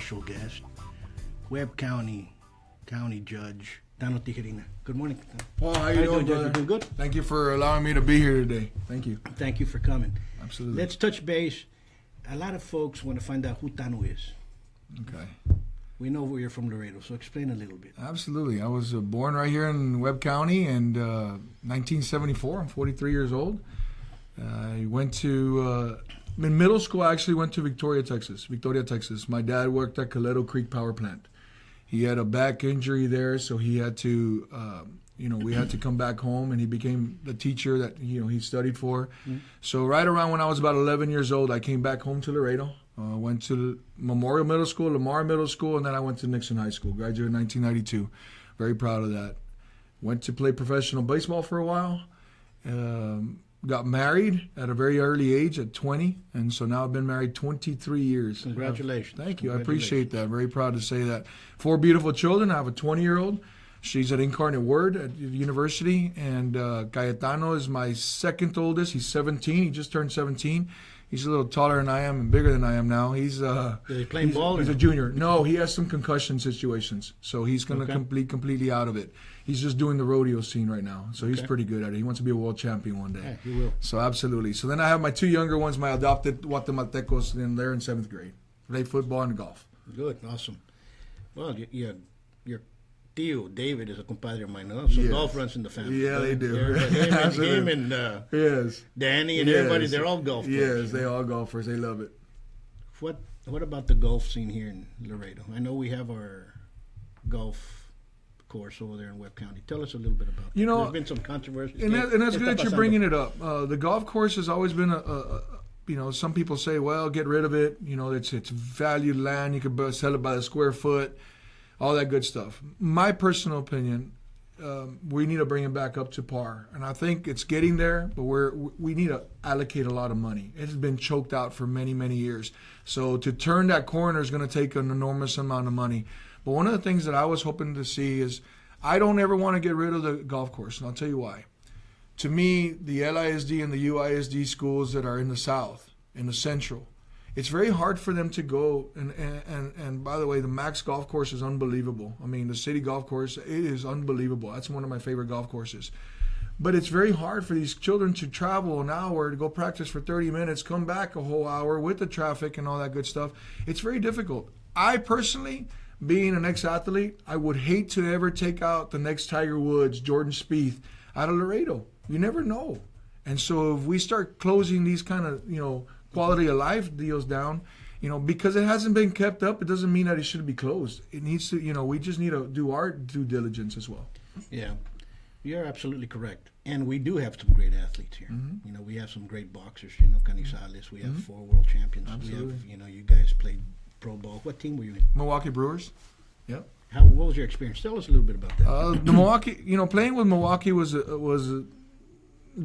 special guest, Webb County Judge Tano Tijerina. Good morning. Paul, how you doing, brother? You doing good? Thank you for allowing me to be here today. Thank you. Thank you for coming. Absolutely. Let's touch base. A lot of folks want to find out who Tano is. Okay. We know you're from Laredo, so explain a little bit. Absolutely. I was born right here in Webb County in 1974. I'm 43 years old. I went to, in middle school, I actually went to Victoria, Texas. My dad worked at Coleto Creek Power Plant. He had a back injury there, so he had to, we had to come back home, and he became the teacher that, he studied for. Mm-hmm. So right around when I was about 11 years old, I came back home to Laredo. Went to Memorial Middle School, Lamar Middle School, and then I went to Nixon High School. Graduated in 1992. Very proud of that. Went to play professional baseball for a while. Got married at a very early age, at 20, and so now I've been married 23 years. Congratulations. Thank you. I appreciate that. Very proud to say that. 4 beautiful children. I have a 20-year-old. She's at Incarnate Word at the university, and Cayetano is my second oldest. He's 17. He just turned 17. He's a little taller than I am and bigger than I am now. He's Is he playing ball? He's a junior. No, he has some concussion situations, so he's going to completely out of it. He's just doing the rodeo scene right now, so he's pretty good at it. He wants to be a world champion one day. Yeah, he will. So absolutely. So then I have my 2 younger ones, my adopted Guatemaltecos, and they're in 7th grade. Play football and golf. Good, awesome. Well, your Tío David is a compadre of mine, so yes. Golf runs in the family. Yeah, they do. Him and yes. Danny and everybody, they're all golf players. Yes, they're all golfers. They love it. What about the golf scene here in Laredo? I know we have our golf course over there in Webb County. Tell us a little bit about that. There's been some controversy. And that's good that you're bringing it up. The golf course has always been some people say, well, get rid of it. It's valued land. You could sell it by the square foot. All that good stuff. My personal opinion, we need to bring it back up to par, and I think it's getting there. But we need to allocate a lot of money. It's been choked out for many, many years. So to turn that corner is going to take an enormous amount of money. But one of the things that I was hoping to see is, I don't ever want to get rid of the golf course, and I'll tell you why. To me, the LISD and the UISD schools that are in the South, in the Central, it's very hard for them to go, and by the way, the Max golf course is unbelievable. I mean, the city golf course, it is unbelievable. That's one of my favorite golf courses. But it's very hard for these children to travel an hour to go practice for 30 minutes, come back a whole hour with the traffic and all that good stuff. It's very difficult. I personally, being an ex-athlete, I would hate to ever take out the next Tiger Woods, Jordan Spieth out of Laredo. You never know. And so if we start closing these kind of, quality of life deals down, because it hasn't been kept up, it doesn't mean that it should be closed. It needs to, we just need to do our due diligence as well. Yeah, you're absolutely correct. And we do have some great athletes here. Mm-hmm. We have some great boxers, Canizales. We have 4 world champions. Absolutely. We have, you guys played pro ball. What team were you in? Milwaukee Brewers. Yep. What was your experience? Tell us a little bit about that. The Milwaukee, playing with Milwaukee was a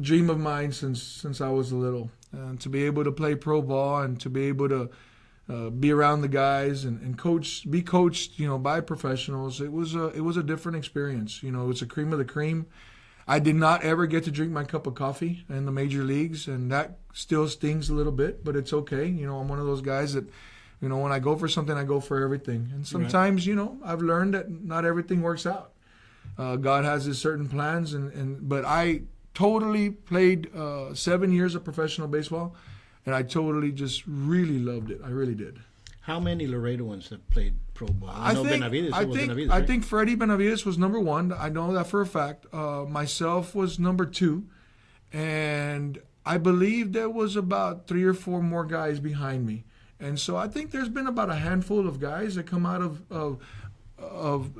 dream of mine since I was little. And to be able to play pro ball and to be able to be around the guys and be coached, by professionals, it was a different experience. It's a cream of the cream. I did not ever get to drink my cup of coffee in the major leagues, and that still stings a little bit, but it's okay. I'm one of those guys that, when I go for something, I go for everything. And sometimes, I've learned that not everything works out. God has his certain plans, but I totally played 7 years of professional baseball, and I totally just really loved it. I really did. How many Laredoans have played pro ball? I think Freddie Benavides was number 1. I know that for a fact. Myself was number 2, and I believe there was about 3 or 4 more guys behind me. And so I think there's been about a handful of guys that come out of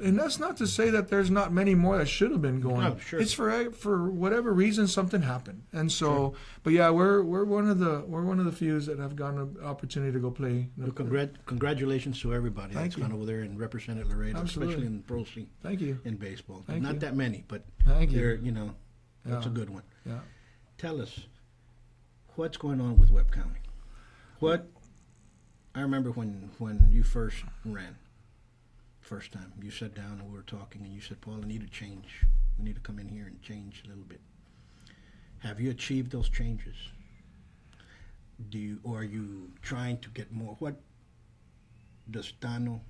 and that's not to say that there's not many more that should have been going. No, sure. It's for whatever reason something happened, and so. But yeah, we're one of the few that have gotten an opportunity to go play. Well, congratulations to everybody that's gone over there and represented Laredo, Absolutely. especially in the pro scene. Thank you. In baseball, Thank not you. that many, but Thank they're you. That's a good one. Yeah. Tell us what's going on with Webb County. I remember when you first ran. First time you sat down and we were talking, and you said, Paul, I need to change. We need to come in here and change a little bit. Have you achieved those changes? Or are you trying to get more? does Tano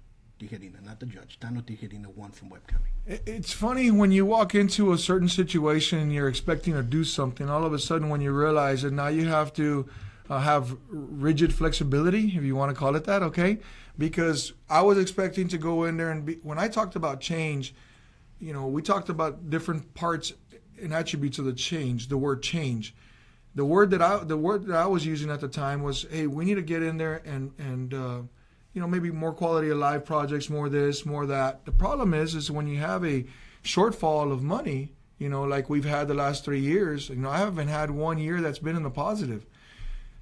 Tijerina, not the judge, Tano Tijerina want from Webb County? It's funny when you walk into a certain situation and you're expecting to do something, all of a sudden when you realize that now you have to have rigid flexibility, if you want to call it that, okay? Because I was expecting to go in there and when I talked about change, we talked about different parts and attributes of the change, the word change. The word that I was using at the time was, hey, we need to get in there and maybe more quality of life projects, more this, more that. The problem is when you have a shortfall of money, like we've had the last 3 years, I haven't had 1 year that's been in the positive.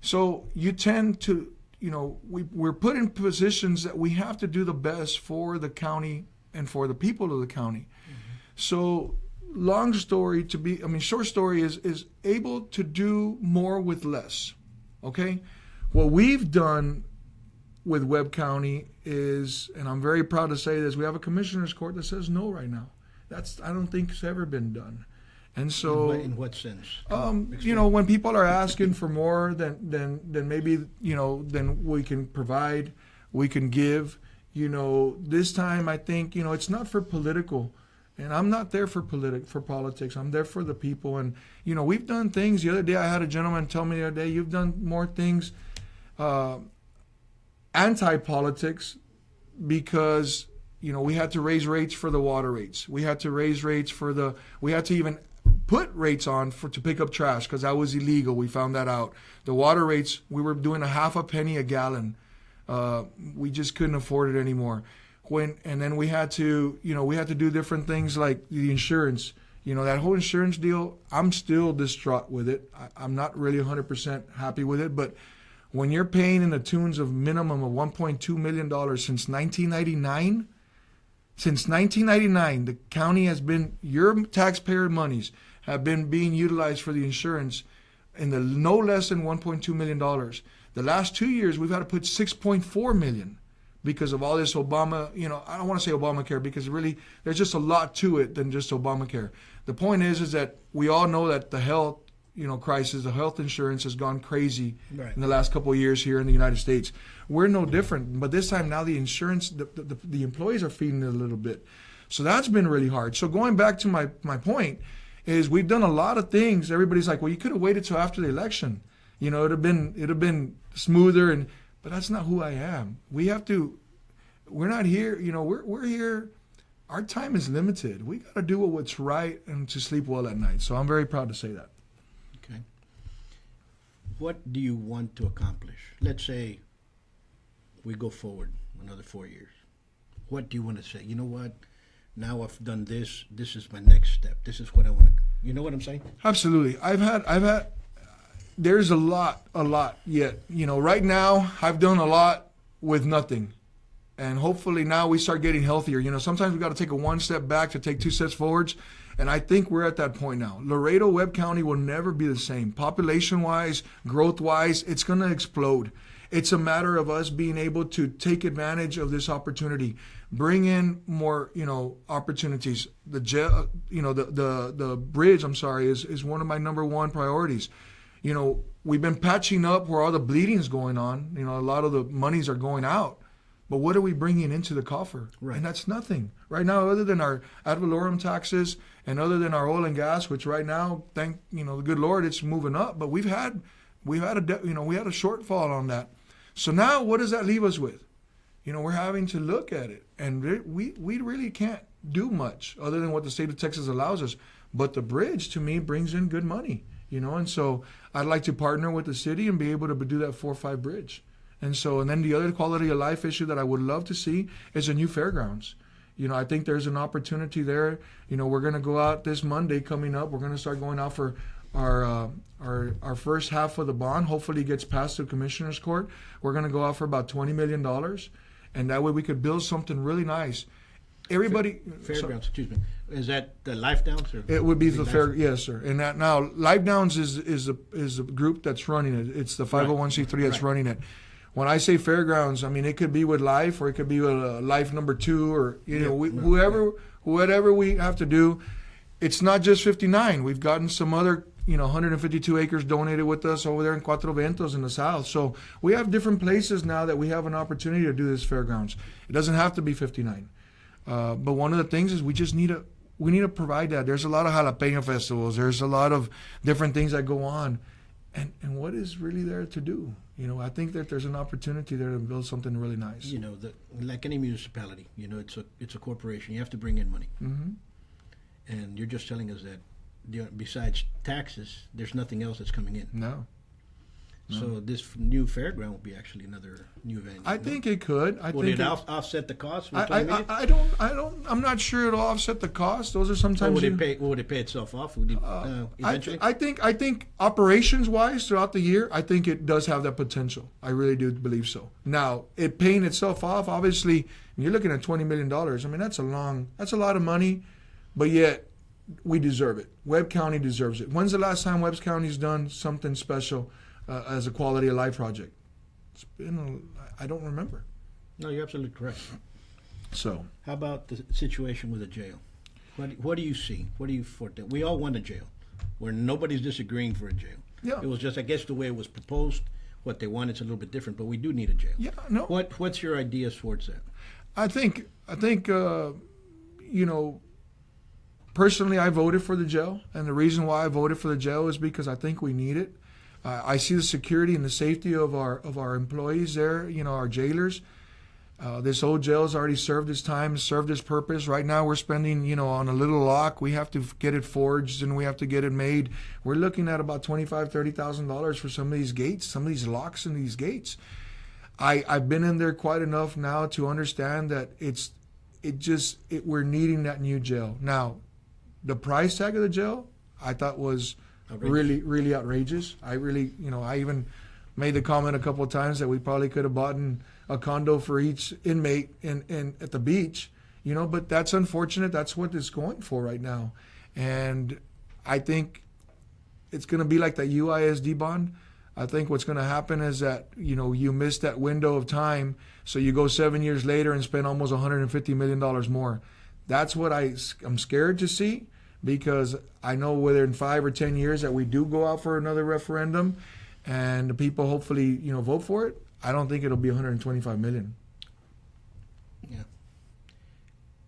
So you tend to, we're put in positions that we have to do the best for the county and for the people of the county. Mm-hmm. So short story is able to do more with less, okay? What we've done with Webb County is, and I'm very proud to say this, we have a commissioner's court that says no right now. I don't think it's ever been done. And so, in what sense? When people are asking for more than maybe, then we can provide, we can give, this time I think, it's not for political, and I'm not there for politics. I'm there for the people. And, we've done things. The other day I had a gentleman tell me the other day, you've done more things anti-politics because, we had to raise rates for the water rates. We had to raise rates we had to even put rates on to pick up trash because that was illegal. We found that out. The water rates, we were doing ½ penny a gallon. We just couldn't afford it anymore. And then we had to do different things like the insurance. That whole insurance deal, I'm still distraught with it. I'm not really 100% happy with it. But when you're paying in the tunes of minimum of $1.2 million since 1999, the county has been, your taxpayer monies have been being utilized for the insurance in the no less than $1.2 million. The last 2 years, we've had to put $6.4 million because of all this Obama, I don't want to say Obamacare because really there's just a lot to it than just Obamacare. The point is that we all know that the health, crisis, the health insurance has gone crazy in the last couple of years here in the United States. We're no different, but this time now the insurance, the employees are feeding it a little bit. So that's been really hard. So going back to my point is we've done a lot of things. Everybody's like, well, you could have waited till after the election. It'd have been smoother, but that's not who I am. We're not here, we're here. Our time is limited. We got to do what's right and to sleep well at night. So I'm very proud to say that. Okay. What do you want to accomplish? Let's say we go forward another 4 years. What do you want to say? You know what? Now I've done this. This is my next step. This is what I want to. You know what I'm saying? Absolutely. I've had. There's a lot yet. Right now I've done a lot with nothing, and hopefully now we start getting healthier. Sometimes we got to take a 1 step back to take 2 steps forwards, and I think we're at that point now. Laredo, Webb County will never be the same. Population-wise, growth-wise, it's going to explode. It's a matter of us being able to take advantage of this opportunity, bring in more, opportunities. The bridge, is one of my number one priorities. We've been patching up where all the bleeding is going on. A lot of the monies are going out. But what are we bringing into the coffer? Right. And that's nothing. Right now, other than our ad valorem taxes and other than our oil and gas, which right now, thank the good Lord, it's moving up. But we had a shortfall on that. So now what does that leave us with? We're having to look at it. And we really can't do much other than what the state of Texas allows us. But the bridge, to me, brings in good money. And so I'd like to partner with the city and be able to do that 4-5 bridge. And then the other quality of life issue that I would love to see is a new fairgrounds. I think there's an opportunity there. We're going to go out this Monday coming up. We're going to start going out for our first half of the bond. Hopefully it gets passed to Commissioner's Court. We're going to go out for about $20 million. And that way we could build something really nice. Everybody. Fairgrounds, excuse me. Is that the Life Downs? Or it would be the fair, yes, sir. And that now Life Downs is a group that's running it. It's the 501c3 that's running it. When I say fairgrounds, it could be with Life, or it could be with Life number 2, or whatever we have to do. It's not just 59. We've gotten some other 152 acres donated with us over there in Cuatro Vientos in the south. So we have different places now that we have an opportunity to do this fairgrounds. It doesn't have to be 59. But one of the things is we need to provide that. There's a lot of jalapeno festivals. There's a lot of different things that go on. And what is really there to do? I think that there's an opportunity there to build something really nice. Like any municipality, it's a corporation. You have to bring in money. Mm-hmm. And you're just telling us that besides taxes, there's nothing else that's coming in. No. So this new fairground will be actually another new venue. I think it could. Would it offset the cost? I'm not sure it'll offset the cost. Those are sometimes. Would it pay itself off? Would it, eventually? I think operations wise throughout the year, I think it does have that potential. I really do believe so. Now, it paying itself off, obviously, when you're looking at $20 million. I mean, that's a lot of money, but yet we deserve it. Webb County deserves it. When's the last time Webb County's done something special as a quality of life project? It's been I don't remember. No, you're absolutely correct. So, how about the situation with the jail? What do you see? What do you foretell? We all want a jail, where nobody's disagreeing for a jail. Yeah. It was just, I guess, the way it was proposed. What they want is a little bit different, but we do need a jail. Yeah. No. What's your ideas towards that? I think personally, I voted for the jail, and the reason why I voted for the jail is because I think we need it. I see the security and the safety of our employees there, our jailers. This old jail has already served its time, served its purpose. Right now we're spending, on a little lock. We have to get it forged and we have to get it made. We're looking at about $25,000, $30,000 for some of these gates, some of these locks and these gates. I've been in there quite enough now to understand that we're needing that new jail. Now, the price tag of the jail, I thought was really, really outrageous. I really, I even made the comment a couple of times that we probably could have bought a condo for each inmate in at the beach, but that's unfortunate. That's what it's going for right now. And I think it's going to be like that UISD bond. I think what's going to happen is that, you miss that window of time, so you go 7 years later and spend almost $150 million more. That's what I'm scared to see, because I know whether in 5 or 10 years that we do go out for another referendum and the people hopefully, vote for it, I don't think it'll be $125 million. Yeah.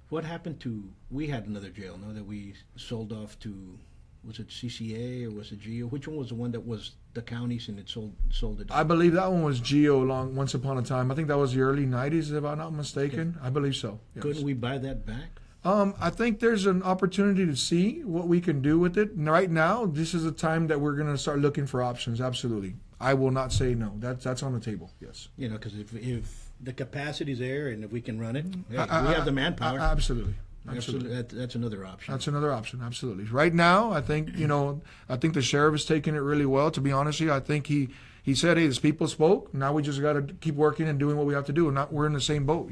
What happened we had another jail, that we sold off to, was it CCA or was it GEO? Which one was the one that was the counties and it sold it? I believe that one was GEO once upon a time. I think that was the early 90s, if I'm not mistaken. Okay. I believe so. Yes. Couldn't we buy that back? I think there's an opportunity to see what we can do with it. And right now, this is a time that we're going to start looking for options. Absolutely. I will not say no. That's on the table. Yes. Because if the capacity's there and if we can run it, we have the manpower. Absolutely. That's another option. That's another option. Absolutely. Right now, I think the sheriff is taking it really well. To be honest with you, I think he said, "Hey, these people spoke. Now we just got to keep working and doing what we have to do. And we're in the same boat.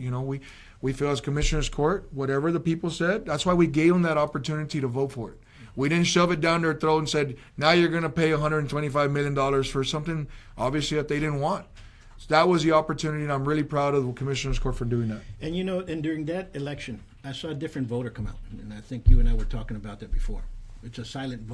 We feel as Commissioner's Court, whatever the people said, that's why we gave them that opportunity to vote for it. We didn't shove it down their throat and said, now you're going to pay $125 million for something, obviously, that they didn't want. So that was the opportunity, and I'm really proud of the Commissioner's Court for doing that. And, and during that election, I saw a different voter come out, and I think you and I were talking about that before. It's a silent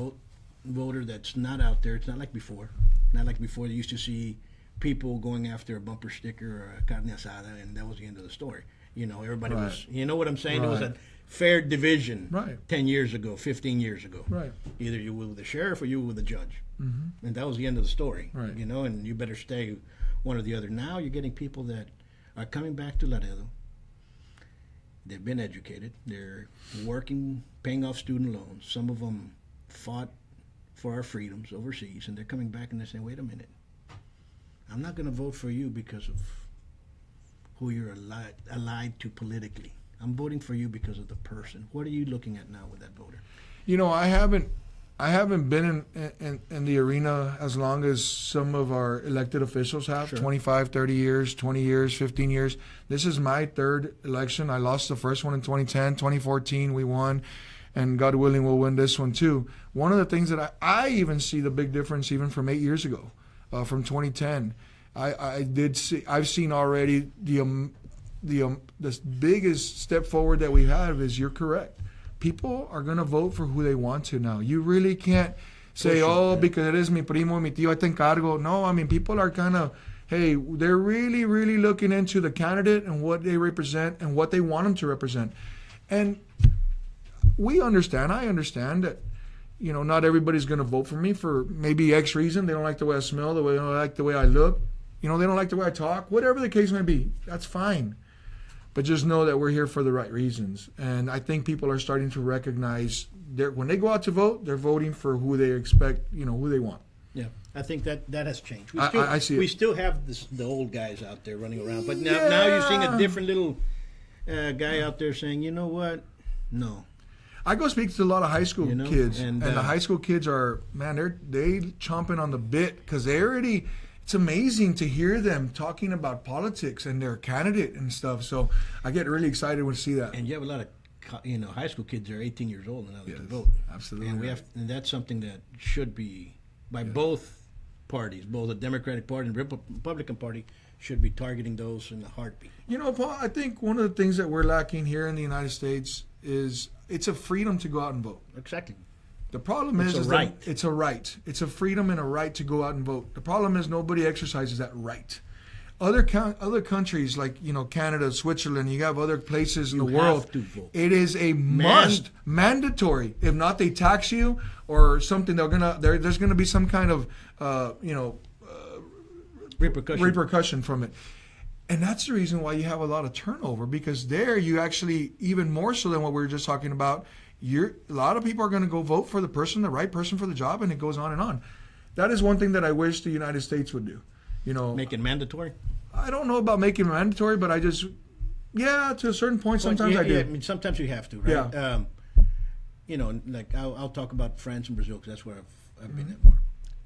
voter that's not out there. It's not like before. Not like before you used to see people going after a bumper sticker or a carne asada, and that was the end of the story. Everybody was, what I'm saying? It was a fair division 10 years ago, 15 years ago. Right. Either you were with the sheriff or you were with the judge. Mm-hmm. And that was the end of the story. Right. And you better stay one or the other. Now you're getting people that are coming back to Laredo. They've been educated. They're working, paying off student loans. Some of them fought for our freedoms overseas, and they're coming back and they're saying, wait a minute. I'm not going to vote for you because of who you're allied to politically. I'm voting for you because of the person. What are you looking at now with that voter? I haven't been in the arena as long as some of our elected officials have. Sure. 25, 30 years, 20 years, 15 years. This is my third election. I lost the first one in 2010. 2014 we won, and God willing we'll win this one too. One of the things that I even see the big difference even from 8 years ago, from 2010. I've seen already the biggest step forward that we have is, you're correct. People are going to vote for who they want to now. You really can't say, because it is mi primo, mi tío, I te encargo. No, I mean, people are kind of, hey, they're really, really looking into the candidate and what they represent and what they want them to represent. And I understand that, not everybody's going to vote for me for maybe X reason. They don't like the way I smell, they don't like the way I look. They don't like the way I talk. Whatever the case may be, that's fine. But just know that we're here for the right reasons. And I think people are starting to recognize when they go out to vote, they're voting for who they expect, who they want. Yeah, I think that has changed. I see it. We still have the old guys out there running around. But now you're seeing a different little guy out there saying, you know what? No. I go speak to a lot of high school kids. And the high school kids are, man, they chomping on the bit because it's amazing to hear them talking about politics and their candidate and stuff. So I get really excited when I see that. And you have a lot of high school kids that are 18 years old and now they can vote. Absolutely. And that's something that should be by both parties, both the Democratic Party and the Republican Party should be targeting those in a heartbeat. Paul, I think one of the things that we're lacking here in the United States is it's a freedom to go out and vote. Exactly. The problem is right. It's a right. It's a freedom and a right to go out and vote. The problem is nobody exercises that right. Other countries like Canada, Switzerland, you have other places in the world. It is a must, mandatory. If not, they tax you or something. There's gonna be some kind of repercussion from it. And that's the reason why you have a lot of turnover, because there you actually, even more so than what we were just talking about, a lot of people are going to go vote for the right person for the job, and it goes on and on. That is one thing that I wish the United States would do. Make it mandatory? I don't know about making it mandatory, but I just, to a certain point, sometimes I do. Yeah, I mean, sometimes you have to, right? Yeah. Like I'll talk about France and Brazil because that's where I've been at more.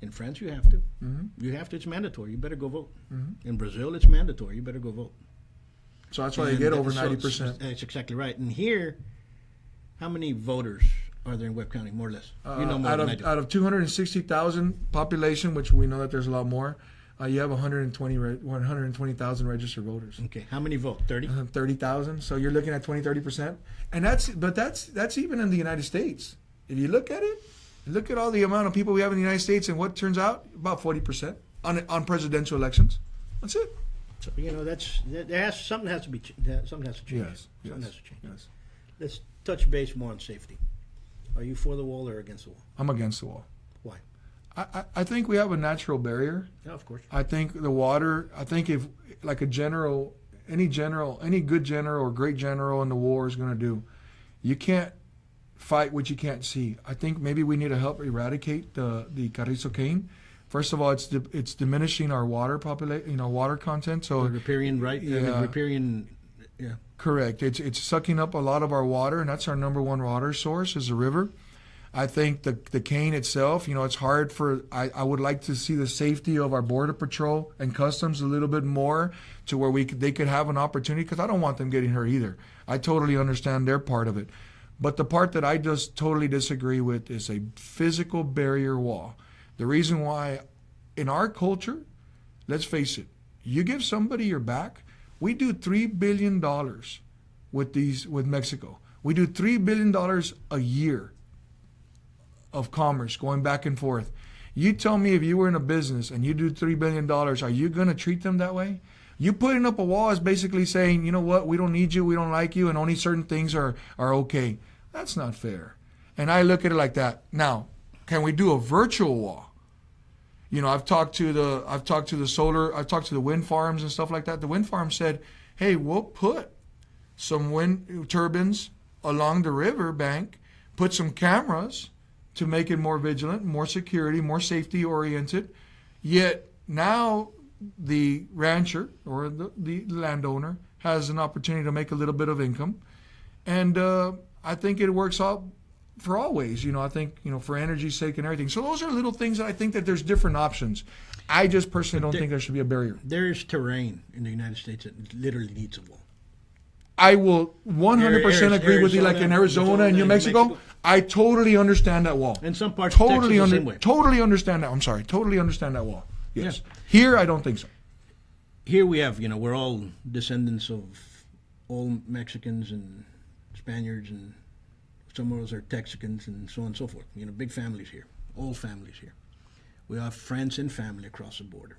In France, you have to. Mm-hmm. You have to. It's mandatory. You better go vote. Mm-hmm. In Brazil, it's mandatory. You better go vote. So that's why they get over 90%. That's exactly right. And here, how many voters are there in Webb County, more or less? More out of 260,000 population, which we know that there's a lot more, you have 120,000 registered voters. Okay. How many vote? 30? 30,000. So you're looking at 30%. And that's even in the United States. If you look at it, look at all the amount of people we have in the United States, and what turns out about 40% on presidential elections. That's it. So something has to change. Yes. Something has to change. Yes. Let's touch base more on safety. Are you for the wall or against the wall? I'm against the wall. Why? I think we have a natural barrier. Yeah, of course. I think the water. I think if like any good general or great general in the war is going to do, you can't fight what you can't see. I think maybe we need to help eradicate the carrizo cane. First of all, it's diminishing our water water content. So the riparian, right? Yeah. Riparian, yeah. Correct. It's sucking up a lot of our water, and that's our number one water source is the river. I think the cane itself, it's hard for. I would like to see the safety of our border patrol and customs a little bit more to where they could have an opportunity, because I don't want them getting hurt either. I totally understand their part of it. But the part that I just totally disagree with is a physical barrier wall. The reason why, in our culture, let's face it, you give somebody your back. We do $3 billion with Mexico. We do $3 billion a year of commerce going back and forth. You tell me, if you were in a business and you do $3 billion, are you going to treat them that way? You putting up a wall is basically saying, you know what, we don't need you, we don't like you, and only certain things are okay. That's not fair. And I look at it like that. Now, can we do a virtual wall? I've talked to the wind farms and stuff like that. The wind farm said, hey, we'll put some wind turbines along the river bank, put some cameras to make it more vigilant, more security, more safety oriented. Yet now the rancher or the landowner has an opportunity to make a little bit of income. And I think it works out for all ways. I think, for energy's sake and everything. So those are little things that I think that there's different options. I just personally don't think there should be a barrier. There is terrain in the United States that literally needs a wall. I will 100% agree with you, like in Arizona and New Mexico. I totally understand that wall. In some parts of Texas, the same way. Totally understand that. I'm sorry. Totally understand that wall. Yes. Yeah. Here, I don't think so. Here we have, we're all descendants of old Mexicans and Spaniards, and some of us are Texicans and so on and so forth. Big families here. all families here. We have friends and family across the border.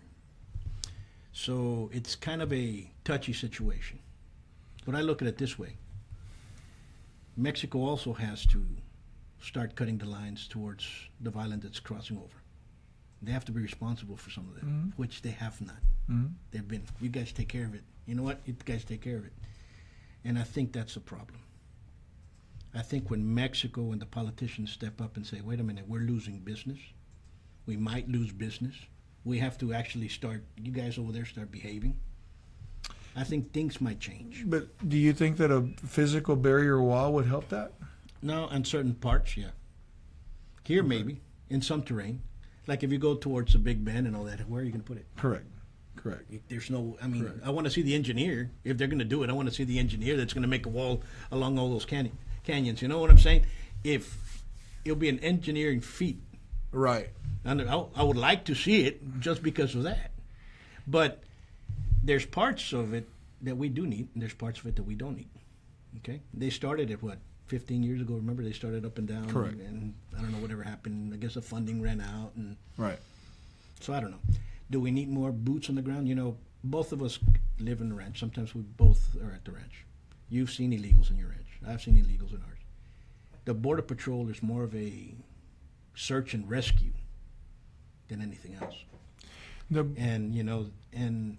So it's kind of a touchy situation. But I look at it this way. Mexico also has to start cutting the lines towards the violence that's crossing over. They have to be responsible for some of that, which they have not. They've been, you guys take care of it. You know what? You guys take care of it. And I think that's a problem. I think when Mexico and the politicians step up and say, wait a minute, we're losing business. We might lose business. We have to actually start, you guys over there start behaving. I think things might change. But do you think that a physical barrier wall would help that? No, on certain parts, yeah. Here, maybe, in some terrain. Like if you go towards the Big Bend and all that, where are you going to put it? Correct. There's no, I mean, Correct. I want to see the engineer. If they're going to do it, I want to see the engineer that's going to make a wall along all those canyons. You know what I'm saying? If it'll be an engineering feat. Right. And I would like to see it just because of that. But there's parts of it that we do need, and there's parts of it that we don't need. Okay? They started at what, 15 years ago? Remember, they started up and down. Correct. And I don't know whatever happened. I guess the funding ran out. And Right. so I don't know. Do we need more boots on the ground? You know, both of us live in the ranch. Sometimes we both are at the ranch. You've seen illegals in your ranch. I've seen illegals in ours. The Border Patrol is more of a search and rescue than anything else. And, you know, and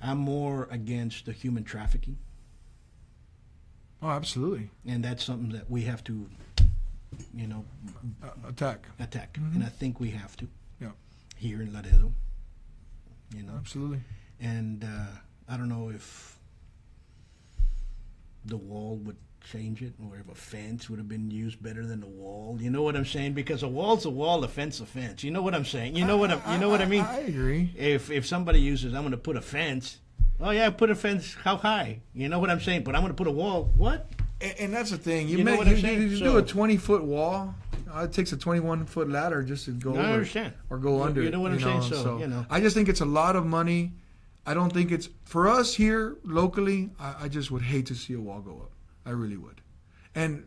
I'm more against the human trafficking. Oh, absolutely. And that's something that we have to, you know, attack. And I think we have to. Yeah. Here in Laredo. You know. Absolutely. And I don't know if the wall would change it, or if a fence would have been used better than the wall. You know what I'm saying? Because a wall's a wall, a fence a fence. You know what I'm saying? You know what I mean? I agree. If somebody uses, I'm going to put a fence. Oh yeah, put a fence. How high? You know what I'm saying? But I'm going to put a wall. What? And that's the thing. You know what you I'm saying? do a 20-foot wall. It takes a 21-foot ladder just to go over. I understand. Or go under. You know what I'm saying? So, you know. I just think it's a lot of money. I don't think it's for us here locally. I just would hate to see a wall go up. I really would. And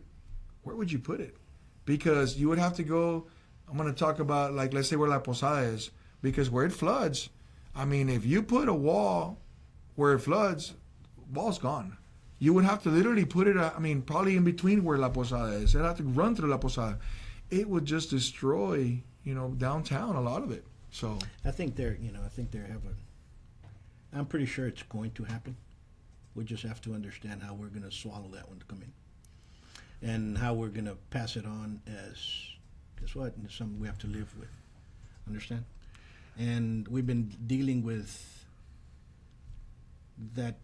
where would you put it? Because you would have to go. I'm going to talk about, like, let's say where La Posada is, because where it floods. I mean, if you put a wall where it floods, wall's gone. You would have to literally put it, I mean, probably in between where La Posada is. You'd have to run through La Posada. It would just destroy, you know, downtown, a lot of it. So I think they're I'm pretty sure it's going to happen. We just have to understand how we're going to swallow that one to come in, and how we're going to pass it on as, guess what? It's something we have to live with. Understand? And we've been dealing with that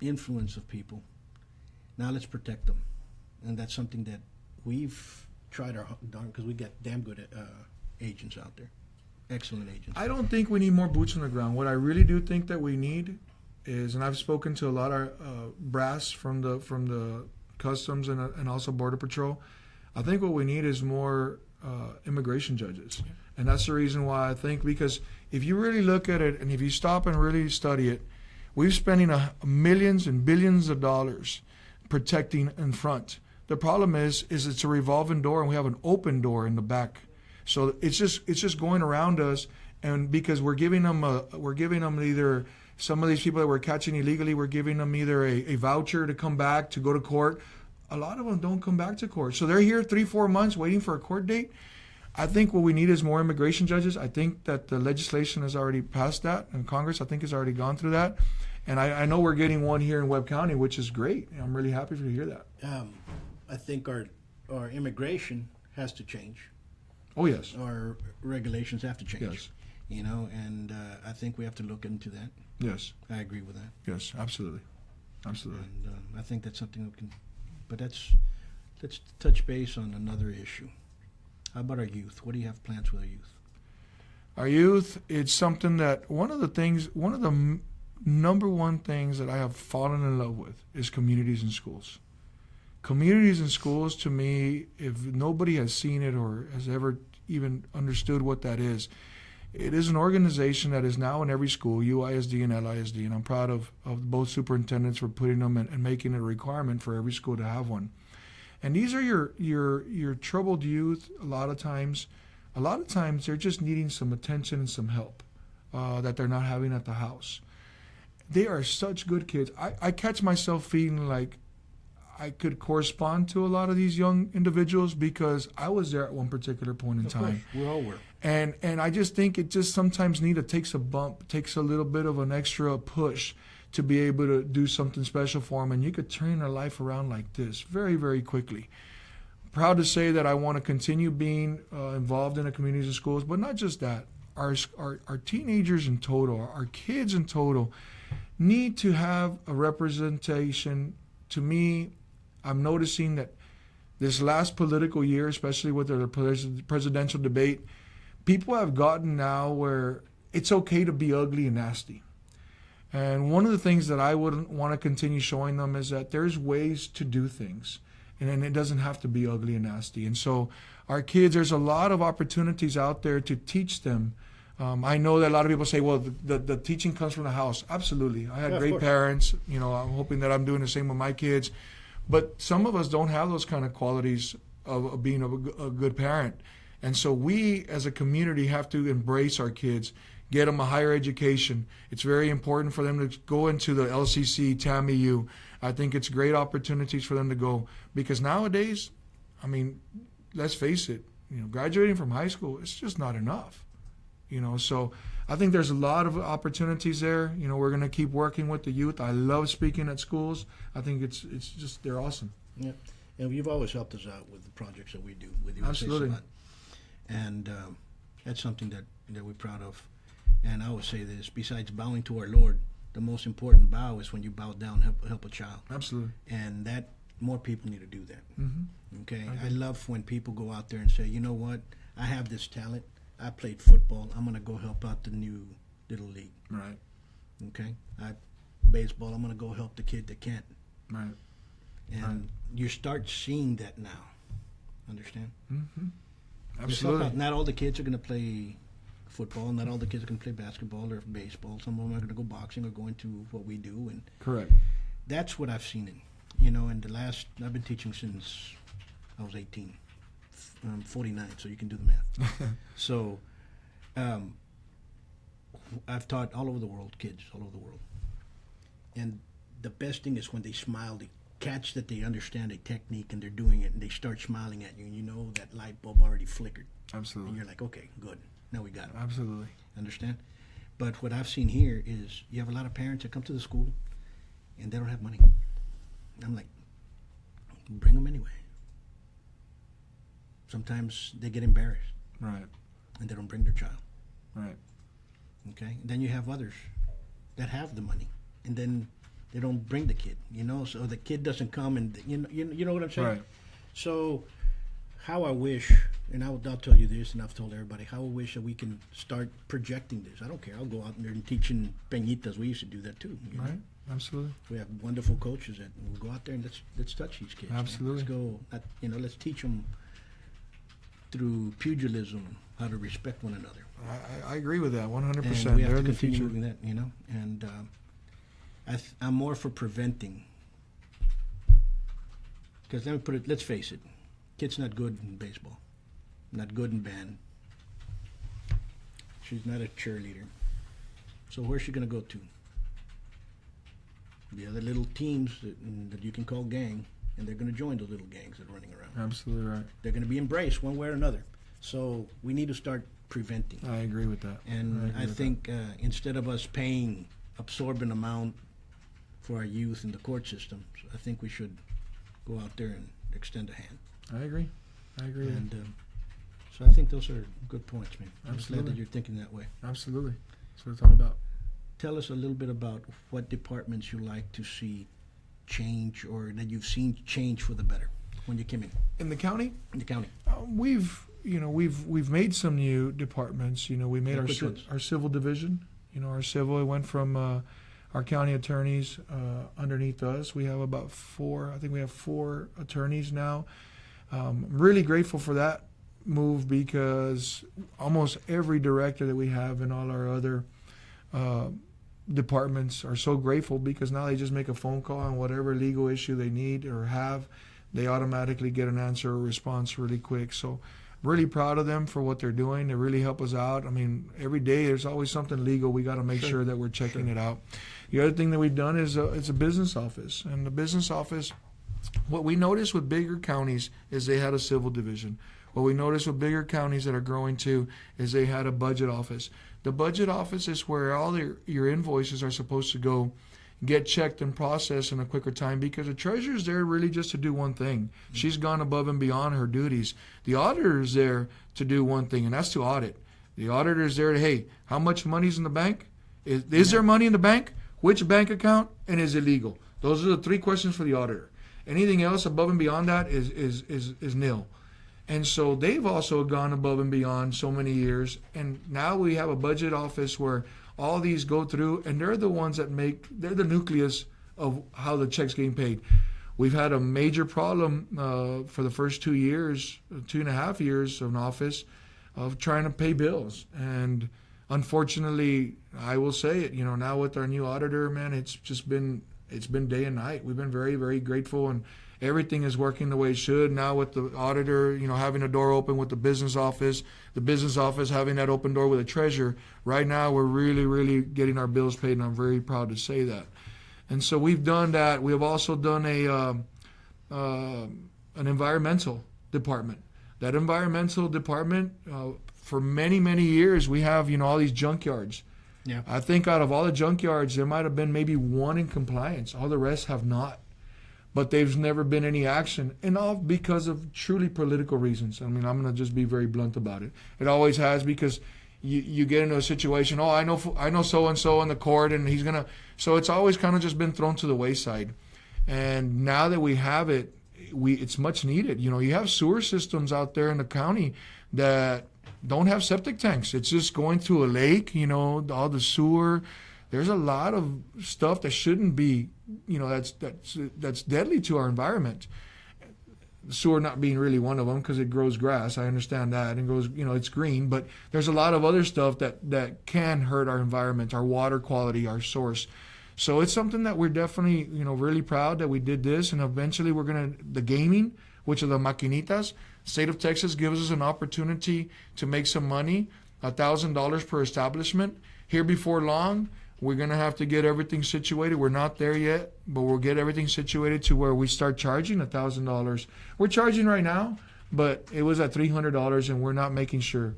influence of people. Now let's protect them, and that's something that we've tried our darn, because we got damn good agents out there, excellent agents. I don't think we need more boots on the ground. What I really do think that we need is, and I've spoken to a lot of brass from the customs and also Border Patrol. I think what we need is more immigration judges, and that's the reason why I think, because if you really look at it and if you stop and really study it, we're spending millions and billions of dollars protecting in front. The problem is it's a revolving door, and we have an open door in the back. So it's just going around us, and because we're giving them either, some of these people that we're catching illegally, we're giving them either a voucher to come back to go to court. A lot of them don't come back to court, so they're here 3-4 months waiting for a court date. I think what we need is more immigration judges. I think that the legislation has already passed that, and Congress, I think, has already gone through that. And I know we're getting one here in Webb County, which is great. I'm really happy to hear that. I think our immigration has to change. Oh, yes. Our regulations have to change. Yes. You know, and I think we have to look into that. Yes. I agree with that. Yes, absolutely. Absolutely. And I think that's something we can, but let's touch base on another issue. How about our youth? What do you have plans with our youth? Our youth, it's something that one of the number one things that I have fallen in love with is communities and schools. Communities and schools, to me, if nobody has seen it or has ever even understood what that is, it is an organization that is now in every school, UISD and LISD, and I'm proud of both superintendents for putting them and making it a requirement for every school to have one. And these are your troubled youth. A lot of times they're just needing some attention and some help that they're not having at the house. They are such good kids. I catch myself feeling like I could correspond to a lot of these young individuals because I was there at one particular point in time. Of course, we all were. And I just think it just sometimes takes a bump, takes a little bit of an extra push to be able to do something special for them. And you could turn their life around like this very, very quickly. Proud to say that I want to continue being involved in the communities of schools, but not just that. Our teenagers in total, our kids in total, need to have a representation. To me, I'm noticing that this last political year, especially with the presidential debate, people have gotten now where it's okay to be ugly and nasty. And one of the things that I would want to continue showing them is that there's ways to do things, and it doesn't have to be ugly and nasty. And so our kids, there's a lot of opportunities out there to teach them. I know that a lot of people say, well, the teaching comes from the house. Absolutely. I had great parents. You know, I'm hoping that I'm doing the same with my kids. But some of us don't have those kind of qualities of being a good parent. And so we, as a community, have to embrace our kids, get them a higher education. It's very important for them to go into the LCC, TAMIU. I think it's great opportunities for them to go. Because nowadays, I mean, let's face it, you know, graduating from high school, it's just not enough. You know, so I think there's a lot of opportunities there. You know, we're going to keep working with the youth. I love speaking at schools. I think it's just, they're awesome. Yeah, and you've always helped us out with the projects that we do with you. Absolutely. And that's something that we're proud of. And I always say this, besides bowing to our Lord, the most important bow is when you bow down, help a child. Absolutely. And that, more people need to do that. Mm-hmm. Okay? I love when people go out there and say, you know what, I have this talent. I played football. I'm going to go help out the new little league. Right. Okay? Baseball, I'm going to go help the kid that can't. Right. And you start seeing that now. Understand? Mm-hmm. Absolutely. Not all the kids are going to play football. Not all the kids are going to play basketball or baseball. Some of them are going to go boxing or go into what we do. And correct. That's what I've seen. I've been teaching since I was 18. I'm 49, so you can do the math. So I've taught all over the world, kids all over the world. And the best thing is when they smile, they catch that they understand a technique and they're doing it, and they start smiling at you, and you know that light bulb already flickered. Absolutely. And you're like, okay, good. Now we got it. Absolutely. Understand? But what I've seen here is you have a lot of parents that come to the school and they don't have money. I'm like, bring them anyway. Sometimes they get embarrassed. Right. And they don't bring their child. Right. Okay? And then you have others that have the money, and then they don't bring the kid, you know, so the kid doesn't come, and you know what I'm saying? Right. So how I wish, and I'll tell you this, and I've told everybody, how I wish that we can start projecting this. I don't care. I'll go out there and teaching peñitas. We used to do that too. Right. Know? Absolutely. We have wonderful coaches that will go out there and let's touch these kids. Absolutely. Let's go, let's teach them through pugilism how to respect one another. I agree with that 100%. And we have They're to the continue future. doing that, you know. And I'm more for preventing, because let's face it, kid's not good in baseball, not good in band. She's not a cheerleader. So where's she gonna go to? The other little teams that you can call gang, and they're gonna join those little gangs that are running around. Absolutely right. They're gonna be embraced one way or another. So we need to start preventing. I agree with that. And I think instead of us paying absorbent amount for our youth in the court system, I think we should go out there and extend a hand. I agree. And so I think those are good points, man. I'm glad Absolutely. that you're thinking that way. Absolutely. That's what it's all about. Tell us a little bit about what departments you like to see change, or that you've seen change for the better when you came in. In the county? In the county. We've made some new departments. You know, we made our civil division. You know, our civil, it went from our county attorneys underneath us. We have about four attorneys now. I'm really grateful for that move, because almost every director that we have in all our other departments are so grateful, because now they just make a phone call on whatever legal issue they need or have. they automatically get an answer or response really quick. So really proud of them for what they're doing. They really help us out. I mean, every day there's always something legal. We got to make sure that we're checking it out. The other thing that we've done is it's a business office. And the business office, what we noticed with bigger counties is they had a civil division. What we noticed with bigger counties that are growing too is they had a budget office. The budget office is where all your invoices are supposed to go, get checked and processed in a quicker time, because the treasurer's there really just to do one thing. She's gone above and beyond her duties. The auditor is there to do one thing, and that's to audit. The auditor is there to, hey, how much money's in the bank? Is there money in the bank? Which bank account? And is it legal? Those are the 3 questions for the auditor. Anything else above and beyond that is nil. And so they've also gone above and beyond so many years, and now we have a budget office where all these go through, and they're the ones that they're the nucleus of how the check's getting paid. We've had a major problem for the first 2 years, 2.5 years of an office, of trying to pay bills. And unfortunately, I will say it, now with our new auditor, man, it's been day and night. We've been very, very grateful, and everything is working the way it should. Now with the auditor, having a door open with the business office having that open door with the treasurer, right now we're really, really getting our bills paid, and I'm very proud to say that. And so we've done that. We have also done an environmental department. That environmental department, for many, many years, we have, all these junkyards. Yeah. I think out of all the junkyards, there might have been maybe 1 in compliance. All the rest have not. But there's never been any action, and all because of truly political reasons. I mean, I'm going to just be very blunt about it. It always has, because you get into a situation, I know so-and-so in the court, and he's going to... So it's always kind of just been thrown to the wayside. And now that we have it, it's much needed. You have sewer systems out there in the county that don't have septic tanks. It's just going through a lake, all the sewer. There's a lot of stuff that shouldn't be, that's deadly to our environment. The sewer not being really one of them, because it grows grass. I understand that, and goes, it's green. But there's a lot of other stuff that can hurt our environment, our water quality, our source. So it's something that we're definitely, really proud that we did this, and eventually the gaming, which are the maquinitas. State of Texas gives us an opportunity to make some money, $1,000 per establishment. Here before long, we're going to have to get everything situated. We're not there yet, but we'll get everything situated to where we start charging $1,000. We're charging right now, but it was at $300, and we're not making sure.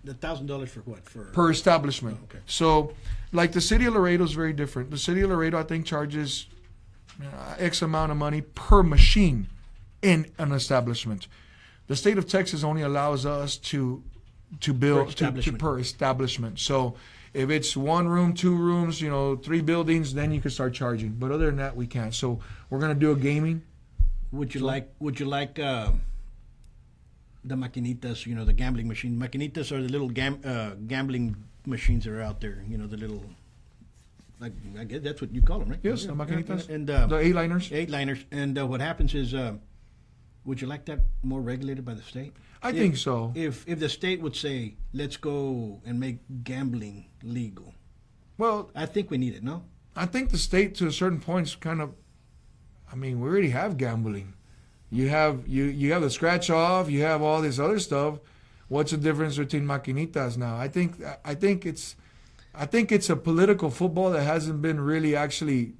$1,000 for what? Per establishment. Oh, okay. So, like the city of Laredo is very different. The city of Laredo, I think, charges X amount of money per machine in an establishment. The state of Texas only allows us to build per establishment. So if it's 1 room, 2 rooms, 3 buildings, then you can start charging. But other than that, we can't. So we're going to do a gaming. Would you like the maquinitas, the gambling machine? Maquinitas are the little gambling machines that are out there, the little, I guess that's what you call them, right? Yes, the maquinitas. And the 8-liners. 8-liners. And what happens is, would you like that more regulated by the state? I think so. If the state would say, let's go and make gambling legal. Well, I think we need it, no? I think the state, to a certain point, is kind of, we already have gambling. You have the scratch off, you have all this other stuff. What's the difference between maquinitas now? I think it's a political football that hasn't been really actually,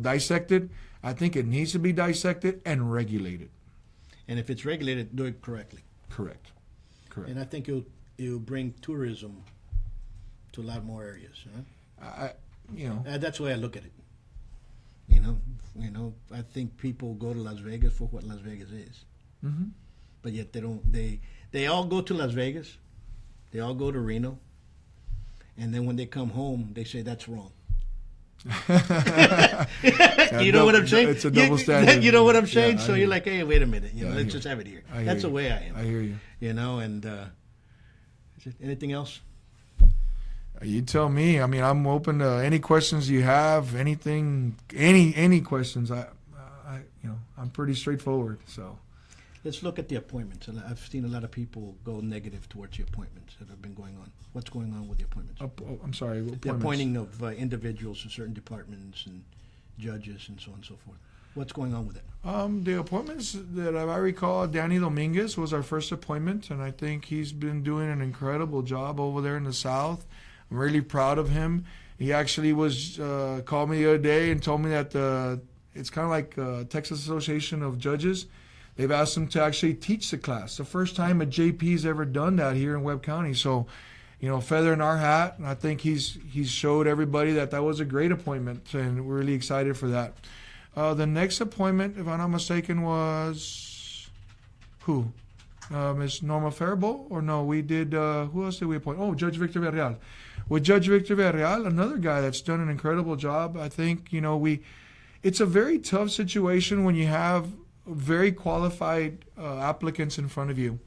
dissected. I think it needs to be dissected and regulated. And if it's regulated, do it correctly. Correct. And I think it'll bring tourism to a lot more areas. Huh? That's the way I look at it. I think people go to Las Vegas for what Las Vegas is. Mm-hmm. But yet they don't. They all go to Las Vegas. They all go to Reno. And then when they come home, they say that's wrong. You know what I'm saying? It's a double standard. You know what I'm saying? So you're like, hey, wait a minute. Let's just have it here. That's the way I am. I hear you. And anything else? You tell me. I'm open to any questions you have. Anything, any questions. I'm pretty straightforward. So let's look at the appointments. I've seen a lot of people go negative towards the appointments that have been going on. What's going on with the appointments? I'm sorry. The appointing of individuals to certain departments and judges and so on and so forth. What's going on with it? The appointments that I recall, Danny Dominguez was our first appointment, and I think he's been doing an incredible job over there in the South. I'm really proud of him. He actually was called me the other day and told me that it's kind of like Texas Association of Judges. They've asked him to actually teach the class. The first time a JP's ever done that here in Webb County. So, feather in our hat, and I think he's showed everybody that was a great appointment, and we're really excited for that. The next appointment, if I'm not mistaken, was who? Ms. Norma Faribault? Or no, we did, who else did we appoint? Oh, Judge Victor Villarreal. With Judge Victor Villarreal, another guy that's done an incredible job. I think, it's a very tough situation when you have very qualified applicants in front of you.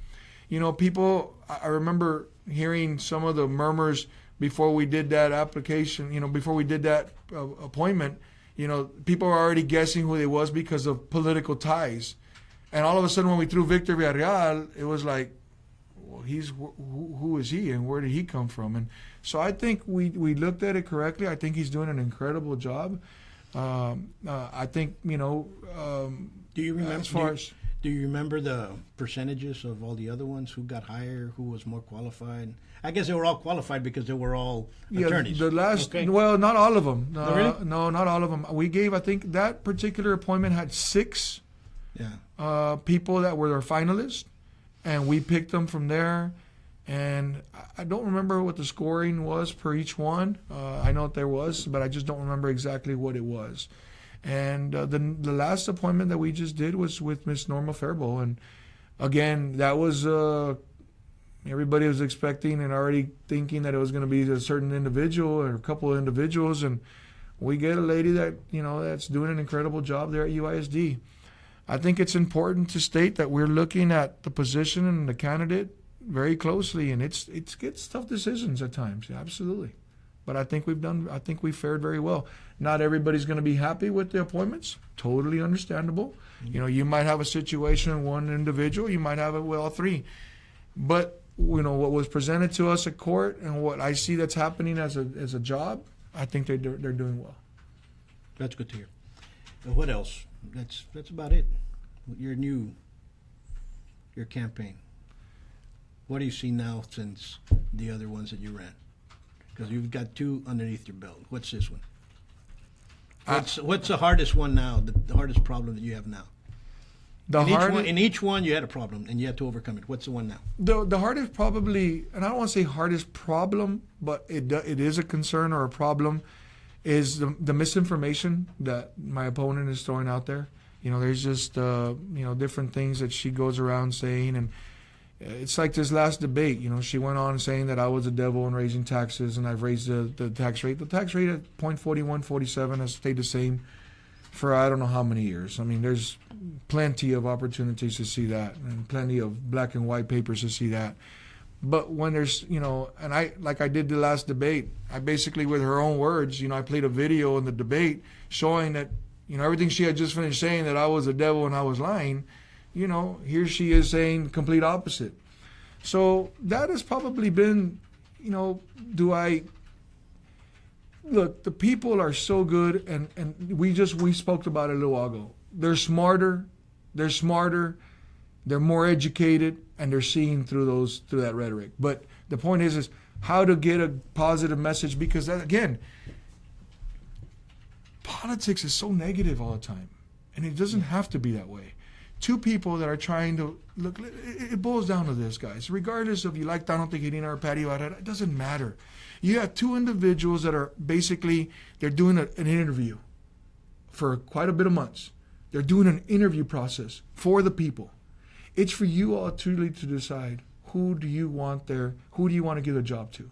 People, I remember hearing some of the murmurs before we did that application, before we did that appointment. People were already guessing who he was because of political ties. And all of a sudden when we threw Victor Villarreal, it was like, well, who is he and where did he come from? And so I think we looked at it correctly. I think he's doing an incredible job. I think, do you remember, do you remember the percentages of all the other ones who got hired, who was more qualified? I guess they were all qualified because they were all attorneys. The last, well, not all of them. Really? No, not all of them. We gave, I think that particular appointment had 6 people that were our finalists, and we picked them from there. And I don't remember what the scoring was per each one. I know there was, but I just don't remember exactly what it was. And the last appointment that we just did was with Miss Norma Faribault. And again, that was everybody was expecting and already thinking that it was going to be a certain individual or a couple of individuals. And we get a lady that, that's doing an incredible job there at UISD. I think it's important to state that we're looking at the position and the candidate very closely, and it's tough decisions at times, absolutely. But I think we fared very well. Not everybody's going to be happy with the appointments. Totally understandable. Mm-hmm. You might have a situation, one individual, you might have it with all 3. But what was presented to us at court and what I see that's happening as a job, I think they're doing well. That's good to hear. And what else? That's about it. Your campaign. What do you see now since the other ones that you ran? Because you've got 2 underneath your belt. What's this one? What's the hardest one now? The hardest problem that you have now? In each one, you had a problem, and you had to overcome it. What's the one now? The hardest probably, and I don't want to say hardest problem, but it is a concern or a problem, is the misinformation that my opponent is throwing out there. There's just, different things that she goes around saying, and it's like this last debate. She went on saying that I was the devil in raising taxes, and I've raised the tax rate. The tax rate at 0.4147 has stayed the same for I don't know how many years. I mean, there's plenty of opportunities to see that, and plenty of black and white papers to see that. But when there's, and I did the last debate, I basically, with her own words, I played a video in the debate showing that, everything she had just finished saying, that I was the devil and I was lying, here she is saying complete opposite. So that has probably been, look, the people are so good, and we spoke about it a little while ago. They're smarter, they're more educated, and they're seeing through that rhetoric. But the point is how to get a positive message, because that, again, politics is so negative all the time, and it doesn't have to be that way. 2 people that are trying to look, it boils down to this, guys. Regardless of you like Tano Tijerina or Patty Barrera, it doesn't matter. You have 2 individuals that are basically, they're doing an interview for quite a bit of months. They're doing an interview process for the people. It's for you all truly to decide who do you want to give a job to.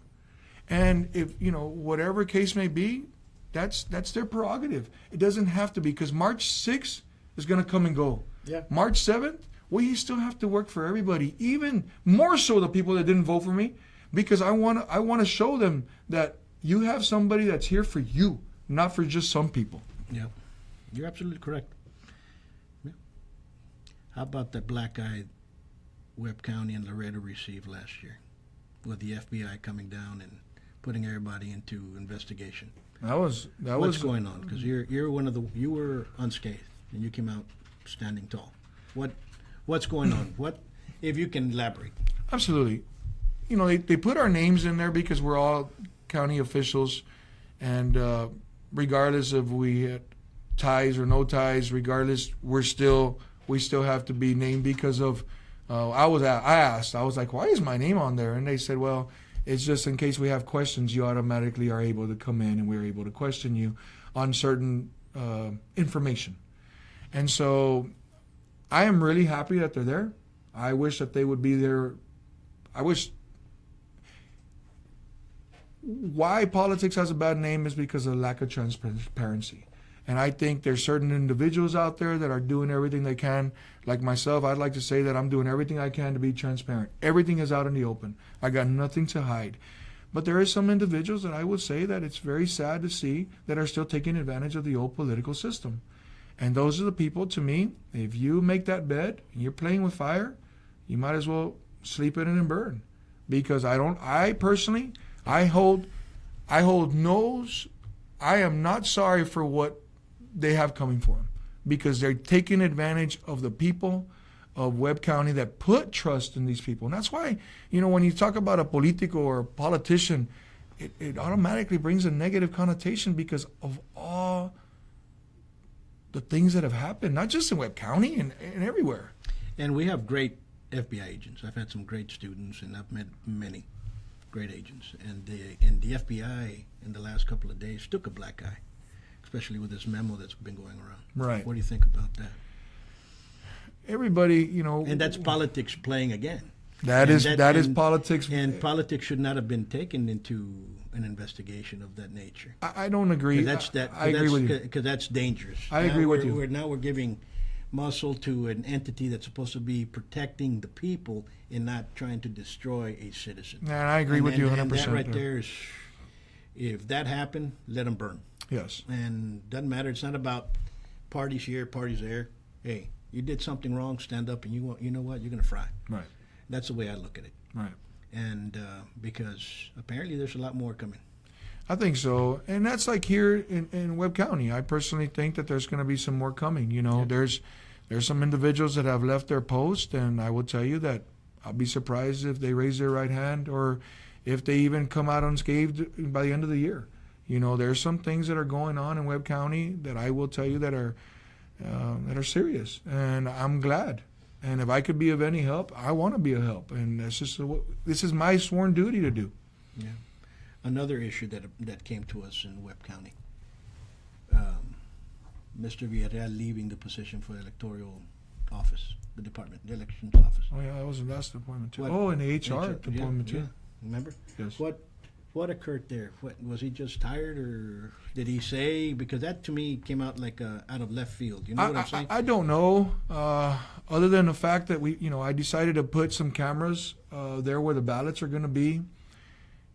And if, whatever case may be, that's their prerogative. It doesn't have to be, because March 6th is going to come and go. Yeah. March 7th, we still have to work for everybody, even more so the people that didn't vote for me, because I want to show them that you have somebody that's here for you, not for just some people. Yeah, you're absolutely correct. Yeah. How about the black eye Webb County and Laredo received last year, with the FBI coming down and putting everybody into investigation? What's going on? Because you were unscathed. and you came out standing tall. What's going on? What, if you can elaborate? Absolutely. You know, they put our names in there because we're all county officials, and regardless of we had ties or no ties, regardless, we still have to be named because of. I asked, I was like, why is my name on there? And they said, well, it's just in case we have questions, you automatically are able to come in and we're able to question you on certain information. And so I am really happy that they're there. I wish that they would be there. I wish. Why politics has a bad name is because of lack of transparency. And I think there's certain individuals out there that are doing everything they can. Like myself, I'd like to say that I'm doing everything I can to be transparent. Everything is out in the open. I got nothing to hide. But there is some individuals that I would say that it's very sad to see that are still taking advantage of the old political system. And those are the people, to me, if you make that bed and you're playing with fire, you might as well sleep in it and burn. Because I am not sorry for what they have coming for them, because they're taking advantage of the people of Webb County that put trust in these people. And that's why, you know, when you talk about a politico or a politician, it automatically brings a negative connotation because of all the things that have happened, not just in Webb County and everywhere. And we have great FBI agents. I've had some great students, and I've met many great agents. And the FBI in the last couple of days took a black guy, especially with this memo that's been going around. Right. What do you think about that? Everybody, you know. And that's politics playing again. That is politics. And politics should not have been taken into an investigation of that nature. I don't agree. I agree with you. Because that's dangerous. I agree with you. Now we're giving muscle to an entity that's supposed to be protecting the people and not trying to destroy a citizen. And I agree with you 100%. And that right there is, if that happened, let them burn. Yes. And doesn't matter. It's not about parties here, parties there. Hey, you did something wrong, stand up, and you know what? You're going to fry. Right. That's the way I look at it. Right. And because apparently there's a lot more coming. I think so. And that's like here in Webb County. I personally think that there's going to be some more coming. You know, yeah. There's some individuals that have left their post, and I will tell you that I'll be surprised if they raise their right hand or if they even come out unscathed by the end of the year. You know, there's some things that are going on in Webb County that I will tell you that are serious, and I'm glad. And if I could be of any help, I want to be a help, and this is my sworn duty to do. Yeah. Another issue that came to us in Webb County, Mr. Villarreal leaving the position for the electoral office, the department, the elections office. Oh yeah, that was the last appointment too. In the HR department too. Yeah. Remember? Yes. What occurred there? What was he just tired, or did he say? Because that to me came out like out of left field. You know what I'm saying? I don't know. Other than the fact that I decided to put some cameras there where the ballots are going to be,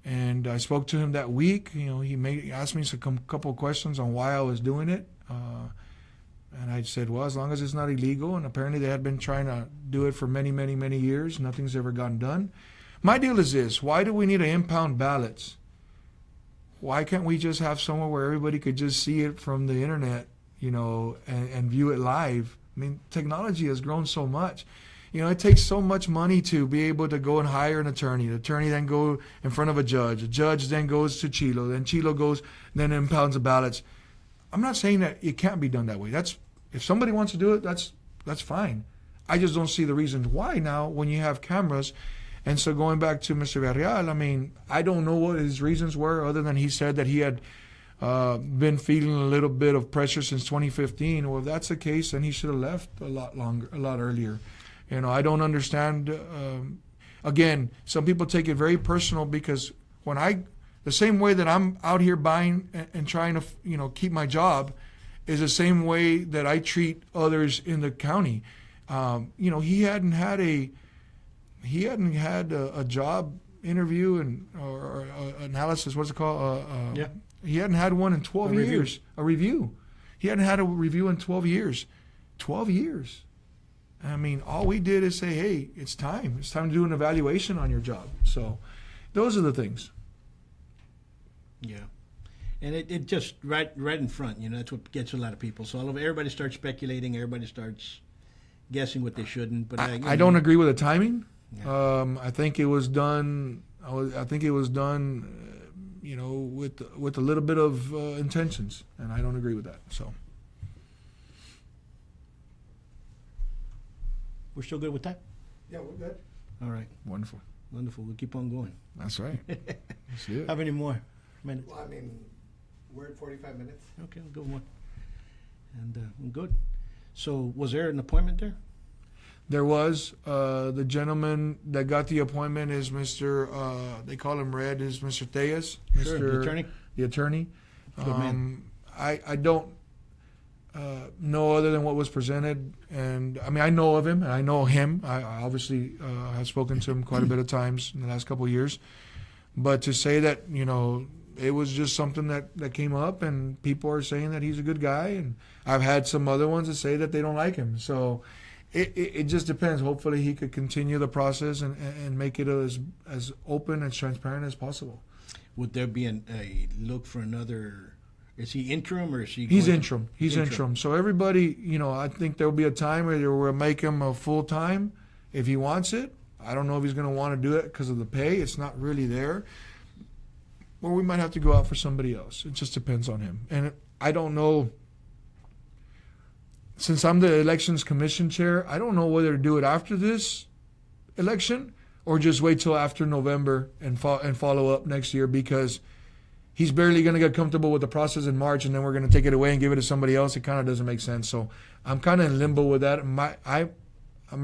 and I spoke to him that week. You know, he asked me a couple of questions on why I was doing it, and I said, well, as long as it's not illegal, and apparently they had been trying to do it for many, many, many years. Nothing's ever gotten done. My deal is this: why do we need to impound ballots? Why can't we just have somewhere where everybody could just see it from the internet, and view it live? I mean, technology has grown so much. It takes so much money to be able to go and hire an attorney. The attorney then go in front of a judge. The judge then goes to Chilo. Then Chilo goes, then impounds the ballots. I'm not saying that it can't be done that way. If somebody wants to do it, that's fine. I just don't see the reasons why now when you have cameras. And so going back to Mr. Villarreal, I mean, I don't know what his reasons were other than he said that he had been feeling a little bit of pressure since 2015. Well, if that's the case, then he should have left a lot earlier. I don't understand. Again, some people take it very personal because the same way that I'm out here buying and trying to, keep my job is the same way that I treat others in the county. He hadn't had a job interview or analysis. What's it called? He hadn't had one in 12 years. A review. He hadn't had a review in 12 years. 12 years. I mean, all we did is say, hey, it's time. It's time to do an evaluation on your job. So those are the things. Yeah. And it just right in front, you know, that's what gets a lot of people. So everybody starts speculating, everybody starts guessing what they shouldn't. But I don't agree with the timing. Yeah. I think it was done. I think it was done, you know, with a little bit of intentions, and I don't agree with that. So we're still good with that. Yeah, we're good. All right. Wonderful. We'll keep on going. That's right. Let's do it. How many more minutes? Well, I mean, we're at 45 minutes. Okay, we'll go one. And I'm good. So was there an appointment there? There was. The gentleman that got the appointment is Mr. They call him Red, is Mr. Tejas. Sure, the attorney? The attorney. Good man. I don't know other than what was presented. And, I mean, I know of him, and I know him. I obviously have spoken to him quite a bit of times in the last couple of years. But to say that, you know, it was just something that came up, and people are saying that he's a good guy. And I've had some other ones that say that they don't like him. So it just depends. Hopefully he could continue the process and make it as open and transparent as possible. Would there be a look for another? Is he interim or is he? He's interim. He's interim. So everybody, you know, I think there will be a time where we'll make him a full time if he wants it. I don't know if he's going to want to do it because of the pay. It's not really there. Or we might have to go out for somebody else. It just depends on him. And I don't know. Since I'm the Elections Commission chair, I don't know whether to do it after this election or just wait till after November and follow up next year, because he's barely going to get comfortable with the process in March, and then we're going to take it away and give it to somebody else. It kind of doesn't make sense. So I'm kind of in limbo with that. I'm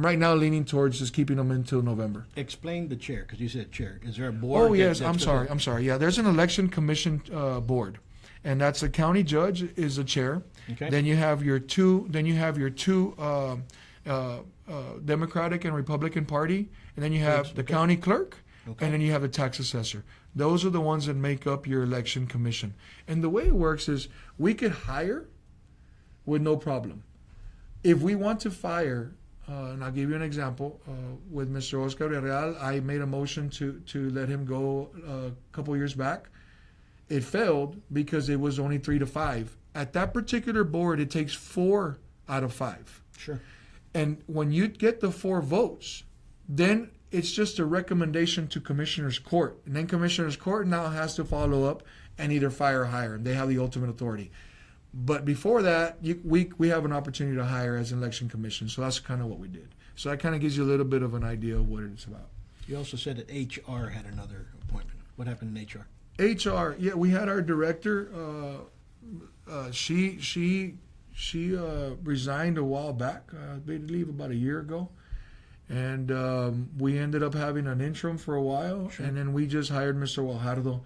right now leaning towards just keeping them until November. Explain the chair, because you said chair. Is there a board? Oh, yes. I'm sorry. Yeah, there's an election commission board, and that's the county judge is the chair. Okay. Then you have your two. Democratic and Republican Party, and then you have the county clerk, and then you have the tax assessor. Those are the ones that make up your election commission. And the way it works is we could hire with no problem. If we want to fire, and I'll give you an example, with Mr. Oscar Real, I made a motion to let him go a couple years back. It failed because it was only 3 to 5. At that particular board, it takes 4 out of 5. Sure. And when you get the 4 votes, then it's just a recommendation to Commissioner's Court. And then Commissioner's Court now has to follow up and either fire or hire. And they have the ultimate authority. But before that, we have an opportunity to hire as an election commission. So that's kind of what we did. So that kind of gives you a little bit of an idea of what it's about. You also said that HR had another appointment. What happened in HR? HR, yeah, we had our director. She resigned a while back, I believe about a year ago. And we ended up having an interim for a while. Sure. And then we just hired Mr. Guajardo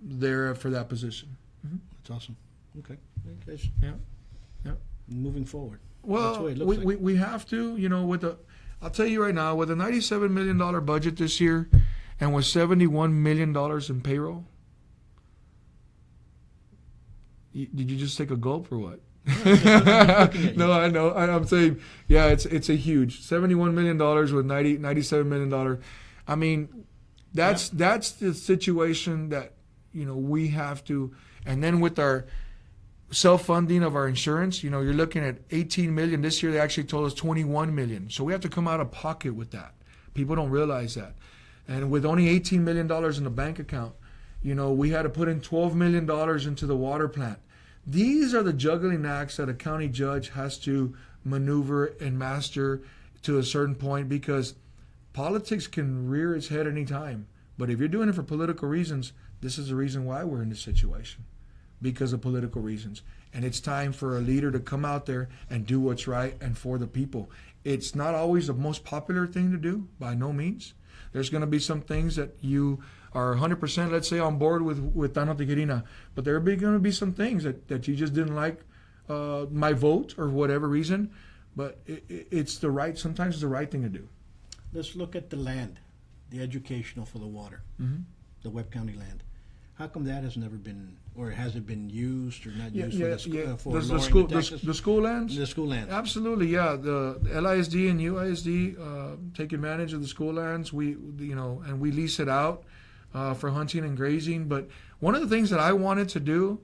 there for that position. Mm-hmm. That's awesome. Okay. Yeah. Moving forward. Well, we have to, you know, I'll tell you right now, with a $97 million budget this year and with $71 million in payroll, did you just take a gulp or what? No, I know. I'm saying, yeah, it's a huge $71 million with $97 million. I mean, that's the situation that, you know, we have to. And then with our self-funding of our insurance, you know, you're looking at $18 million. This year they actually told us $21 million. So we have to come out of pocket with that. People don't realize that. And with only $18 million in the bank account, you know, we had to put in $12 million into the water plant. These are the juggling acts that a county judge has to maneuver and master to a certain point, because politics can rear its head any time. But if you're doing it for political reasons, this is the reason why we're in this situation, because of political reasons. And it's time for a leader to come out there and do what's right and for the people. It's not always the most popular thing to do, by no means. There's going to be some things that you are 100%, let's say, on board with Tano Tijerina, but there are going to be some things that you just didn't like my vote or whatever reason, but it's sometimes it's the right thing to do. Let's look at the land, the educational for the water, the Webb County land. How come that has never been, or has it been used or not used for the school the school lands? The school lands. Absolutely, yeah. The LISD and UISD take advantage of the school lands. We lease it out. for hunting and grazing. But one of the things that I wanted to do,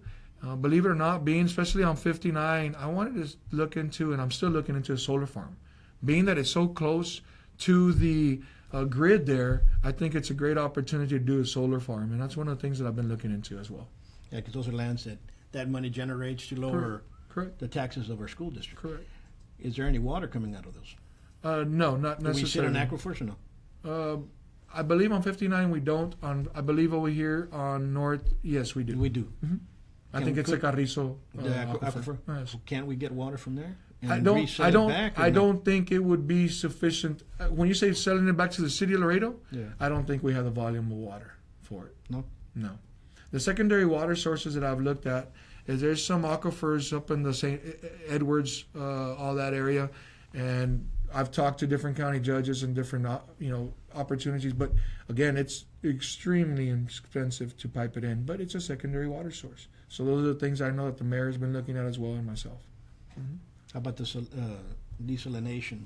believe it or not, being especially on 59, I wanted to look into, and I'm still looking into, a solar farm. Being that it's so close to the grid there, I think it's a great opportunity to do a solar farm, and that's one of the things that I've been looking into as well. Yeah, because those are lands that money generates to lower Correct. the taxes of our school district. Correct. Is there any water coming out of those? No, not Do we sit necessarily. on aquifers or no? I believe on 59 we don't. I believe over here on North, yes, we do. We do. Mm-hmm. I think it's a Carrizo The aquifer. Yes. Can't we get water from there? And I don't. reset I it don't. back, or I no? don't think it would be sufficient. When you say selling it back to the city of Laredo, Yeah. I don't think we have the volume of water for it. No? No. The secondary water sources that I've looked at is there's some aquifers up in the St. Edwards, all that area, and I've talked to different county judges and different opportunities. But again, it's extremely expensive to pipe it in. But it's a secondary water source. So those are the things I know that the mayor has been looking at as well, and myself. Mm-hmm. How about the desalination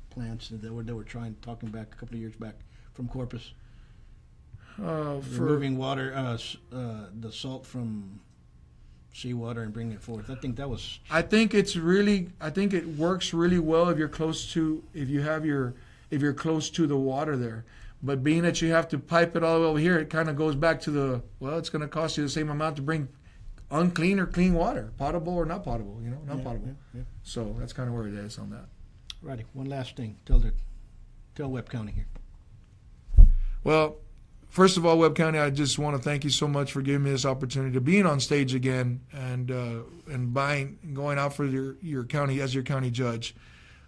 plants that they were talking back a couple of years back from Corpus? For Removing water, the salt from seawater and bringing it forth. I think that was. I think it works really well if you're close to close to the water there. But being that you have to pipe it all the way over here, it kind of goes back to it's going to cost you the same amount to bring unclean or clean water, potable or not potable, not potable. Yeah. So that's kind of where it is on that. Righty. One last thing. Tell Webb County here. Well, first of all, Webb County, I just want to thank you so much for giving me this opportunity to being on stage again and going out for your county as your county judge.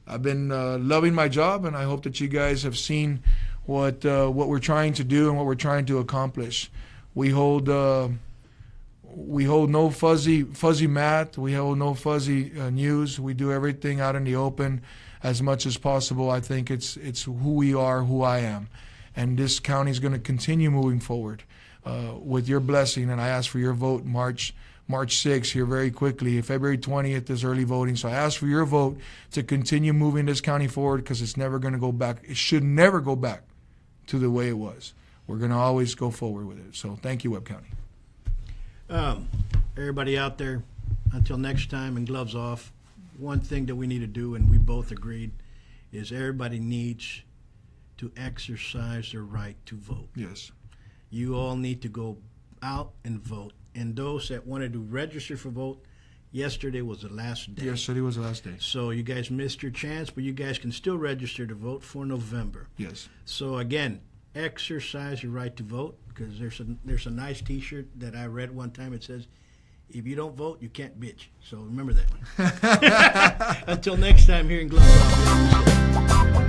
I've been loving my job, and I hope that you guys have seen what we're trying to do and what we're trying to accomplish. We hold no fuzzy math. We hold no fuzzy news. We do everything out in the open as much as possible. I think it's who we are, who I am. And this county is going to continue moving forward with your blessing. And I ask for your vote March 6th here very quickly. February 20th is early voting. So I ask for your vote to continue moving this county forward, because it's never going to go back. It should never go back to the way it was. We're going to always go forward with it. So thank you, Webb County. Everybody out there, until next time, and gloves off, one thing that we need to do, and we both agreed, is everybody needs to exercise their right to vote. Yes. You all need to go out and vote. And those that wanted to register for vote, yesterday was the last day. Yesterday was the last day. So you guys missed your chance, but you guys can still register to vote for November. Yes. So again, exercise your right to vote, because there's a nice T-shirt that I read one time. It says, "If you don't vote, you can't bitch." So remember that one. Until next time, here in Glove Off.